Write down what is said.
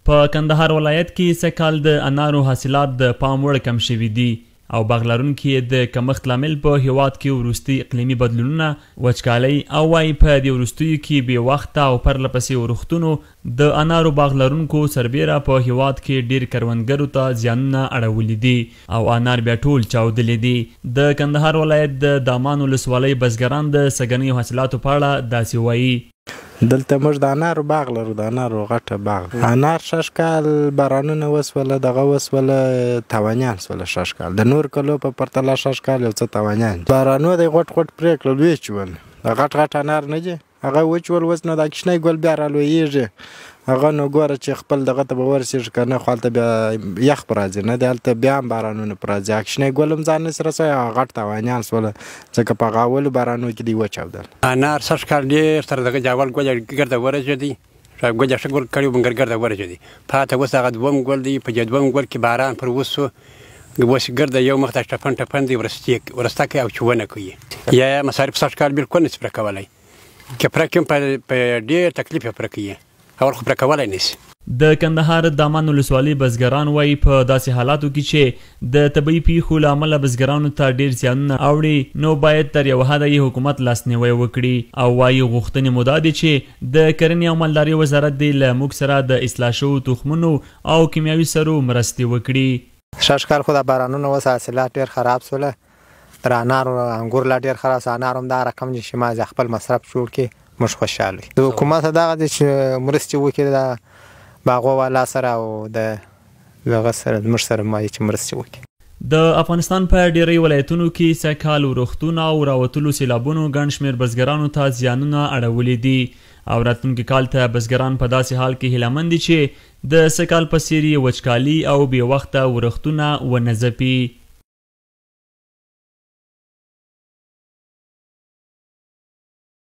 په کندهار ولایت کې سږکال د انارو حاصلات د پام وړ کم شوي دي او باغ لرونکي د کمښت لامل په هیواد کې وروستي اقلیمي بدلونونه، وچکالۍ او وايي په دې وروستیو کې بې وخته او پرله پسې ورښتونو د انارو باغ لرونکو سربیره په هیواد کې ډېر کروندګرو ته زیانونه اړولي دي او انار بیا ټول چاودلي دي. د کندهار ولایت د دامان ولسوالۍ بزګران د سږنیو حاصلاتو په اړه داسې وایي. دلته موږ د انارو باغ لرو، د انارو غټه باغ. انار شش کال بارانونه وسوله، دغه وسوله تاوانیان سوله. شش کال د نور کلو په پرتله شش کال یو څه تاوانیان. بارانو د غټ غټ پرې کړل، وچول د غټ غټ انار نه دي، هغه وچول. اوس نو د کشنۍ ګل بیا رالویږي، هغه نو ګوره چې خپل دغه ته به ورسېږي که نه، خو هلته بیا یخ په راځي نه دی، هلته بیا هم بارانونه په راځي. کشنۍ ګل هم ځان نسي رسوی، هغه غټ تاوانیان سوله ځکه په هغه اولو بارانو کې دوی وچاودل. انار سږ کال ډېر تر دغه اول ګوله ګرده ورسېدی، ګوله ښه ګل کړی و مګر ګرده ورسېدی. پاته اوس هغه دوم ګل دی، په دې دوم ګل کې باران پر وسو، اوس ګرده یو مخ ته ټپن ټپن دی، ورسته کوي او چونه کوي. یا مصارف سږ کال بلکل نسي پوره کولی، که پوره کړي په ډېر تکلیف یې پوره کوي، اول خو پوره کولی نشي. د کندهار دامان ولسوالۍ بزګران وایي په داسې حالاتو کې چې د طبیعي پیښو له امله بزګرانو ته ډېر زیانونه اوړي، نو باید تر یو حده یې حکومت لاسنیوی وکړي او وایي غوښتنې مو دا دي چې د کرنې او مالدارۍ وزارت دې له موږ سره د اصلاح شوو تخمونو او کیمیاوي سرو مرستې وکړي. شش کال خو د بارانونو اوس حاصلات ډېر خراب سوله، تر انارو انګور لا ډېر خراب سو. انار هم دا رقم دي چې ما خپل مصرف جوړ کړي، موږ خوشحال وي. د حکومت دغه دي چې مرستې وکړي د باغو والا سره او د هغه سره موږ سره وایي چې مرستې وکړي. د افغانستان په ډیری ولایتونو کې سږکال ورښتونه او راوتلو سیلابونو ګڼ شمېر بزګرانو ته زیانونه اړولي دي او راتلونکي کال ته بزګران په داسې حال کې هیله مند دي چې د سږکال په څېر یې وچکالي او بې وخته ورښتونه ونه ځپي.